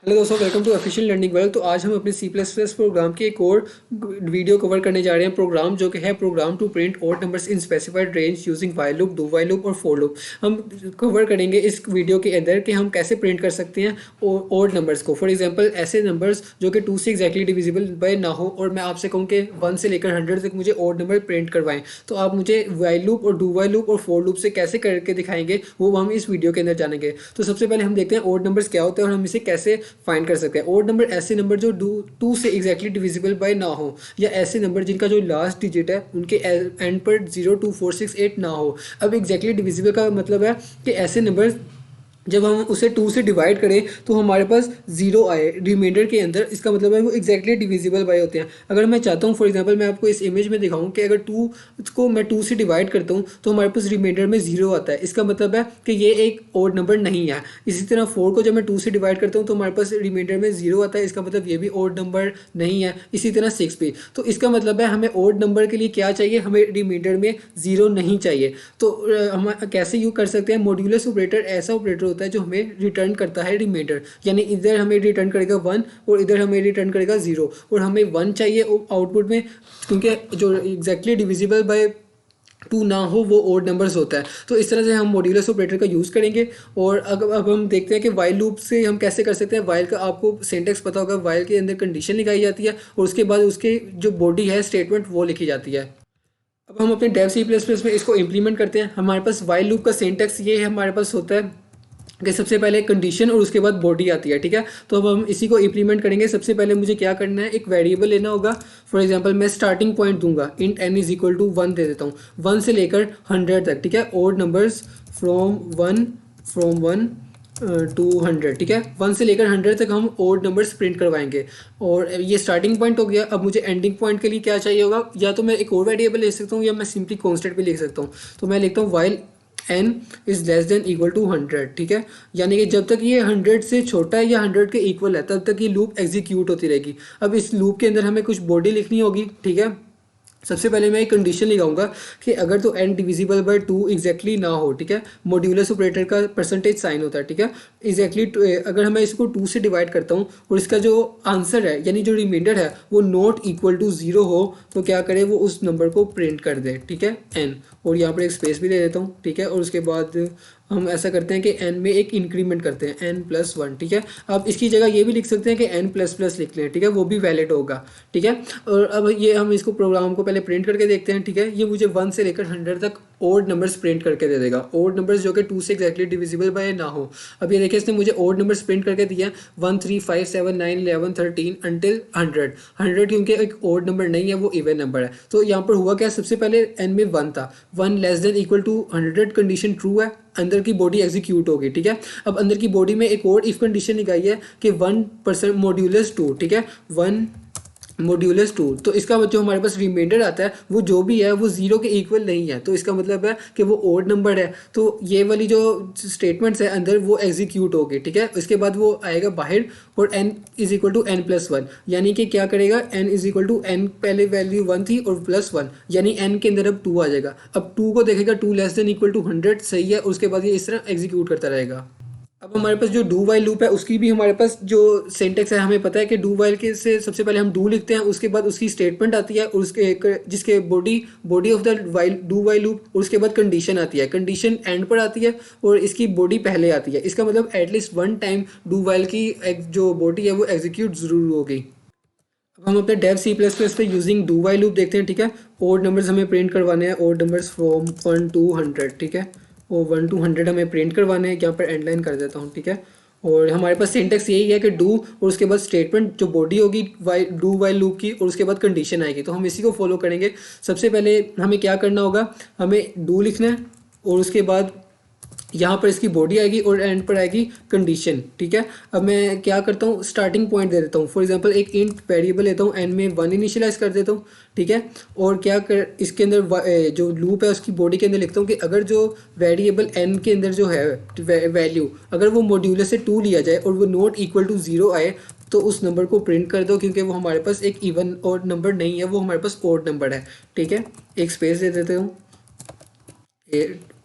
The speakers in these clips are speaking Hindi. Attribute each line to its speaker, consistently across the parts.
Speaker 1: हेलो दोस्तों, welcome to efficient learning world. तो आज हम अपने सी प्लस प्लस प्रोग्राम के एक और वीडियो कवर करने जा रहे हैं। प्रोग्राम जो कि है program to print odd numbers in specified range using while loop, do while loop और फोर लूप। हम कवर करेंगे इस वीडियो के अंदर कि हम कैसे प्रिंट कर सकते हैं ऑड नंबर्स को। फॉर एग्जांपल ऐसे नंबर्स जो कि 2 से एग्जैक्टली डिविजिबल बाय ना हो और मैं आपसे कहूँ कि 1 से लेकर 100 तक मुझे ऑड नंबर प्रिंट करवाएं, तो आप मुझे वाइल लूप और डू वाइल लूप और फोर लूप से कैसे करके दिखाएंगे वो हम इस वीडियो के अंदर जानेंगे। तो सबसे पहले हम देखते हैं ऑड नंबर्स क्या होते हैं और हम इसे कैसे फाइंड कर सकते हैं। ऑड नंबर ऐसे नंबर जो 2 से एग्जैक्टली डिविजिबल बाय ना हो, या ऐसे नंबर जिनका जो लास्ट डिजिट है उनके एंड पर 02468 ना हो। अब एग्जैक्टली डिविजिबल का मतलब है कि ऐसे नंबर जब हम उसे 2 से डिवाइड करें तो हमारे पास जीरो आए रिमाइंडर के अंदर, इसका मतलब है वो एग्जैक्टली डिविजिबल बाय होते हैं। अगर मैं चाहता हूँ, फॉर एग्जांपल मैं आपको इस इमेज में दिखाऊं कि अगर 2 को मैं 2 से डिवाइड करता हूँ तो हमारे पास रिमाइंडर में जीरो आता है, इसका मतलब है कि ये एक ओड नंबर नहीं है। इसी तरह 4 को जब मैं 2 से डिवाइड करता हूँ तो हमारे पास रिमाइंडर में जीरो आता है, इसका मतलब ये भी ओड नंबर नहीं है। इसी तरह 6 भी। तो इसका मतलब है हमें ओड नंबर के लिए क्या चाहिए, हमें रिमाइंडर में जीरो नहीं चाहिए। तो हम कैसे यूज कर सकते हैं, मॉड्यूलस ऑपरेटर ऐसा ऑपरेटर होता है जो हमें रिटर्न करता है रिमाइंडर, यानी इधर हमें रिटर्न करेगा 1 और इधर हमें रिटर्न करेगा 0, और हमें 1 चाहिए आउटपुट में, क्योंकि जो एग्जैक्टली डिविजिबल बाय 2 ना हो वो ओड नंबर्स होता है। तो इस तरह से हम मॉड्यूलस ऑपरेटर का यूज़ करेंगे। और अब हम देखते हैं कि वाइल लूप से हम कैसे कर सकते हैं। वाइल का आपको सिंटेक्स पता होगा, वाइल के अंदर कंडीशन लिखाई जाती है और उसके बाद उसके जो बॉडी है स्टेटमेंट वो लिखी जाती है। अब हम अपने डेव सी प्लस प्लस में इसको इम्प्लीमेंट करते हैं। हमारे पास वाइल लूप का सिंटेक्स ये है, हमारे पास होता है कि सबसे पहले कंडीशन और उसके बाद बॉडी आती है, ठीक है। तो अब हम इसी को इम्प्लीमेंट करेंगे। सबसे पहले मुझे क्या करना है, एक वेरिएबल लेना होगा। फॉर एग्जांपल मैं स्टार्टिंग पॉइंट दूंगा, int n is equal to 1 दे देता हूँ, 1 से लेकर 100 तक, ठीक है। Odd numbers from one to 100, ठीक है। 1 से लेकर 100 तक हम ओड नंबर्स प्रिंट करवाएंगे। और ये स्टार्टिंग पॉइंट हो गया। अब मुझे एंडिंग पॉइंट के लिए क्या चाहिए होगा, या तो मैं एक और वेरिएबल ले सकता हूँ या मैं सिंपली कॉन्स्टेंट भी लिख सकता हूँ। तो मैं लिखता हूँ while n is less than equal to 100, ठीक है। यानी कि जब तक ये 100 से छोटा है या 100 के इक्वल है तब तक ये लूप एग्जीक्यूट होती रहेगी। अब इस लूप के अंदर हमें कुछ बॉडी लिखनी होगी, ठीक है। सबसे पहले मैं एक कंडीशन लगाऊंगा कि अगर तो n डिविजिबल बाय 2 एग्जैक्टली ना हो, ठीक है। मॉड्यूलस ऑपरेटर का परसेंटेज साइन होता है, ठीक है। एग्जैक्टली अगर मैं इसको 2 से डिवाइड करता हूँ और इसका जो आंसर है यानी जो रिमाइंडर है वो नॉट इक्वल टू 0 हो, तो क्या करे, वो उस नंबर को प्रिंट कर दे, ठीक है, n। और यहाँ पर एक स्पेस भी दे देता हूँ, ठीक है। और उसके बाद हम ऐसा करते हैं कि n में एक इंक्रीमेंट करते हैं, n+1, ठीक है। अब इसकी जगह ये भी लिख सकते हैं कि n++ लिख लें, ठीक है, वो भी वैलिड होगा, ठीक है। और अब ये हम इसको प्रोग्राम को पहले प्रिंट करके देखते हैं, ठीक है। ये मुझे 1 से लेकर 100 तक ओड नंबर्स प्रिंट करके दे देगा, ओड नंबर्स जो कि 2 से एग्जैक्टली डिविजिबल बाय ना हो। अब ये देखिए इसने मुझे ओड नंबर्स प्रिंट करके दिया 1 3 5 7 9 11 13 अंटिल 100। 100 क्योंकि एक ओड नंबर नहीं है, वो इवन नंबर है। तो यहाँ पर हुआ क्या, सबसे पहले n में 1 था, 1 less than equal to 100 condition true है, अंदर की बॉडी एग्जीक्यूट होगी, ठीक है। अब अंदर की बॉडी में एक और इफ कंडीशन लगाई है कि 1% मॉड्यूलस 2, ठीक है, 1 मॉड्यूलस 2। तो इसका जो हमारे पास रिमाइंडर आता है वो जो भी है वो 0 के इक्वल नहीं है, तो इसका मतलब है कि वो ओड नंबर है। तो ये वाली जो स्टेटमेंट्स है अंदर वो एग्जीक्यूट होगी, ठीक है। उसके बाद वो आएगा बाहर और n is equal to n+1, यानी कि क्या करेगा, n is equal to n, पहले वैल्यू 1 थी और +1, यानी n के अंदर अब 2 आ जाएगा। अब 2 को देखेगा, 2 लेस देन इक्वल टू 100 सही है, उसके बाद ये इस तरह एग्जीक्यूट करता रहेगा। अब हमारे पास जो डू वाइल लूप है उसकी भी हमारे पास जो सिंटेक्स है हमें पता है कि डू वाइल के से सबसे पहले हम डू लिखते हैं, उसके बाद उसकी स्टेटमेंट आती है और उसके जिसके body of the while do while loop, और उसके बाद कंडीशन आती है, कंडीशन एंड पर आती है और इसकी बॉडी पहले आती है। इसका मतलब एटलीस्ट 1 टाइम डू वाइल की जो बॉडी है वो एग्जीक्यूट जरूर होगी। अब हम अपने डेव सी प्लस प्लस पे यूजिंग डू वाइल लूप देखते हैं, ठीक है। ओड नंबर्स हमें प्रिंट करवाने हैं, ओड नंबर्स फ्रॉम 1 टू 100, ठीक है। और 1 टू 100 हमें प्रिंट करवाने हैं, यहाँ पर एंड लाइन कर देता हूँ, ठीक है। और हमारे पास सिंटेक्स यही है कि डू और उसके बाद स्टेटमेंट जो बॉडी होगी डू वाइल लूप की, और उसके बाद कंडीशन आएगी, तो हम इसी को फॉलो करेंगे। सबसे पहले हमें क्या करना होगा, हमें डू लिखना है और उसके बाद यहाँ पर इसकी बॉडी आएगी और एंड पर आएगी कंडीशन, ठीक है। अब मैं क्या करता हूँ, स्टार्टिंग पॉइंट दे देता हूँ। फॉर एग्जांपल एक इंट वेरिएबल लेता हूँ, एन में 1 इनिशियलाइज कर देता हूँ, ठीक है। और क्या कर इसके अंदर जो लूप है उसकी बॉडी के अंदर लिखता हूँ कि अगर जो वेरिएबल एन के अंदर जो है वैल्यू अगर वो मॉड्यूलर से 2 लिया जाए और वो नॉट इक्वल टू 0 आए तो उस नंबर को प्रिंट कर दो, क्योंकि वो हमारे पास एक इवन और नंबर नहीं है, वो हमारे पास ओड नंबर है, ठीक है। एक स्पेस दे देते हूँ,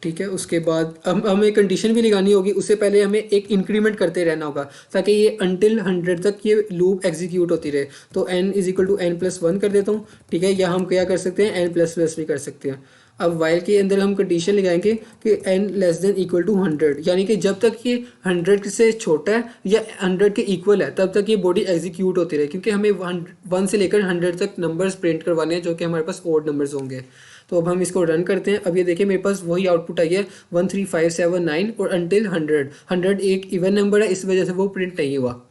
Speaker 1: ठीक है। उसके बाद हम हमें कंडीशन भी लगानी होगी, उससे पहले हमें एक इंक्रीमेंट करते रहना होगा ताकि ये अनटिल 100 तक ये लूप एग्जीक्यूट होती रहे। तो n is equal to n plus one कर देता हूँ, ठीक है। या हम क्या कर सकते हैं, n प्लस प्लस भी कर सकते हैं। अब वाइल के अंदर हम कंडीशन लगाएंगे कि n less than equal to 100, यानी कि जब तक ये 100 से छोटा है या 100 के इक्वल है तब तक ये बॉडी एग्जीक्यूट होती रहे, क्योंकि हमें 1 से लेकर 100 तक नंबर्स प्रिंट करवाने हैं जो कि हमारे पास ओड नंबर्स होंगे। तो अब हम इसको रन करते हैं। अब ये देखिए मेरे पास वही आउटपुट आई है 13579 और अनटिल 100 एक इवन नंबर है, इस वजह से वो प्रिंट नहीं हुआ।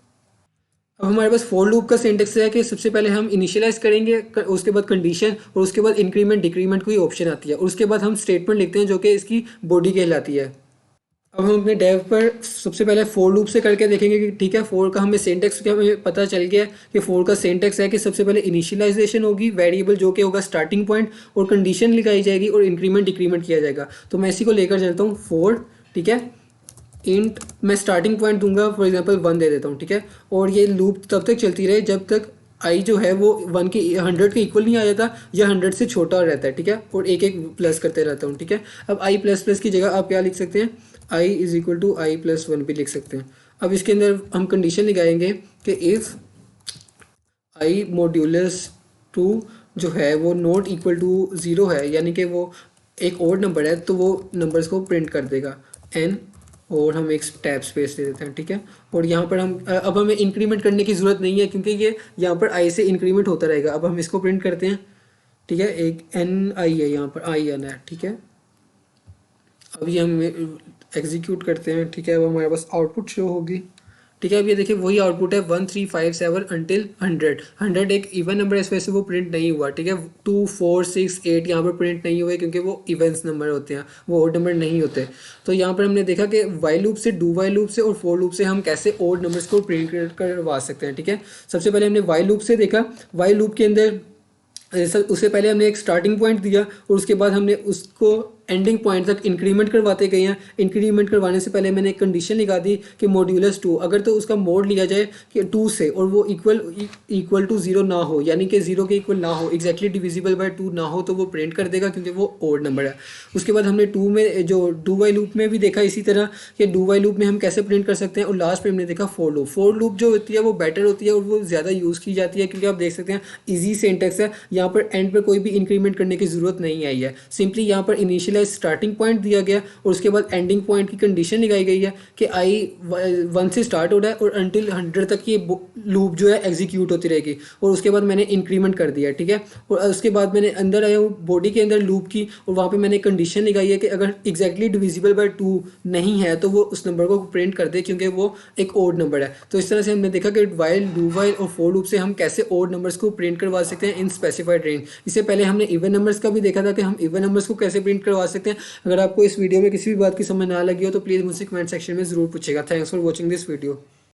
Speaker 1: अब हमारे पास फॉर लूप का सिंटेक्स है कि सबसे पहले हम इनिशियलाइज करेंगे, उसके बाद कंडीशन और उसके बाद इंक्रीमेंट डिक्रीमेंट कोई ऑप्शन आती है और उसके बाद हम स्टेटमेंट लिखते हैं जो कि इसकी बॉडी कहलाती है। अब हम अपने डेव पर सबसे पहले फोर लूप से करके देखेंगे कि ठीक है, फोर का हमें सिंटेक्स क्या हमें पता चल गया कि फोर का सिंटेक्स है कि सबसे पहले इनिशियलाइजेशन होगी वेरिएबल जो कि होगा स्टार्टिंग पॉइंट, और कंडीशन लगाई जाएगी और इंक्रीमेंट डिक्रीमेंट किया जाएगा। तो मैं इसी को लेकर चलता हूँ फोर, ठीक है। इंट मैं स्टार्टिंग पॉइंट दूंगा, फॉर एग्जांपल 1 दे देता हूँ, ठीक है। और ये लूप तब तक चलती रहे जब तक आई जो है वो 1 के 100 के इक्वल नहीं आ जाता या 100 से छोटा रहता है, ठीक है। और एक एक प्लस करते रहता हूँ, ठीक है। अब आई प्लस प्लस की जगह आप क्या लिख सकते हैं, i is equal to i plus one भी लिख सकते हैं। अब इसके अंदर हम कंडीशन लगाएंगे कि इफ़ आई मॉड्यूलस टू जो है वो नॉट इक्वल टू 0 है, यानी कि वो एक और नंबर है, तो वो नंबर्स को प्रिंट कर देगा एन, और हम एक टैब स्पेस दे देते हैं, ठीक है। और यहाँ पर हम अब हमें इंक्रीमेंट करने की ज़रूरत नहीं है क्योंकि ये यहाँ पर आई से इंक्रीमेंट होता रहेगा। अब हम इसको प्रिंट करते हैं, ठीक है। एक एन आई है, यहाँ पर आई एन है, ठीक है। अब ये हम एग्जीक्यूट करते हैं, ठीक है। अब हमारे पास आउटपुट शो होगी, ठीक है। अब ये देखिए वही आउटपुट है 1357 अंटिल 100 एक इवन नंबर है, इस वजह से वो प्रिंट नहीं हुआ, ठीक है। 2 4 6 8 यहाँ पर प्रिंट नहीं हुए क्योंकि वो इवेंट्स नंबर होते हैं, वो ओड नंबर नहीं होते। तो यहाँ पर हमने देखा कि वाइल लूप से, डू वाइल लूप से और फोर लूप से हम कैसे ओड नंबर्स को प्रिंट करवा सकते हैं, ठीक है। सबसे पहले हमने वाइल लूप से देखा। वाइल लूप के अंदर उससे पहले हमने एक स्टार्टिंग पॉइंट दिया और उसके बाद हमने उसको एंडिंग पॉइंट तक इंक्रीमेंट करवाते गए हैं। इंक्रीमेंट करवाने से पहले मैंने एक कंडीशन लगा दी कि मॉड्यूलस 2, अगर तो उसका मोड लिया जाए कि 2 से और वो इक्वल टू 0 ना हो, यानी कि 0 के इक्वल ना हो, एग्जैक्टली डिविजिबल बाय 2 ना हो, तो वो प्रिंट कर देगा क्योंकि वो ओड नंबर है। उसके बाद हमने 2 में जो डू वाइल लूप में भी देखा इसी तरह कि डू वाइल लूप में हम कैसे प्रिंट कर सकते हैं। और लास्ट में हमने देखा फोर लूप। फोर लूप जो होती है वो बेटर होती है और वो ज़्यादा यूज़ की जाती है क्योंकि आप देख सकते हैं ईजी सिंटेक्स है, यहाँ पर एंड पर कोई भी इंक्रीमेंट करने की ज़रूरत नहीं आई है। सिंपली यहाँ पर इनिशियलाइज स्टार्टिंग पॉइंट दिया गया और उसके बाद एंडिंग पॉइंट की कंडीशन लगाई गई है कि आई 1 से स्टार्ट हो रहा है और अंटिल 100 तक ये लूप जो है एग्जीक्यूट होती रहेगी। और उसके बाद मैंने इंक्रीमेंट कर दिया, ठीक है। और उसके बाद मैंने अंदर आया हूँ बॉडी के अंदर लूप की, और वहाँ पे मैंने कंडीशन लगाई है कि अगर एग्जैक्टली डिविजिबल बाय 2 नहीं है तो वो उस नंबर को प्रिंट कर दे क्योंकि वो एक ओड नंबर है। तो इस तरह से हमने देखा कि वाइल, डू वाइल और फोर लूप से हम कैसे ओड नंबर्स को प्रिंट करवा सकते हैं इन स्पेसिफाइड रेंज। इससे पहले हमने इवन नंबर्स का भी देखा था कि हम इवन नंबर्स को कैसे प्रिंट करवा सकते हैं। अगर आपको इस वीडियो में किसी भी बात की समझ ना लगी हो तो प्लीज़ मुझसे कमेंट सेक्शन में ज़रूर पूछेगा। Thanks for watching this video.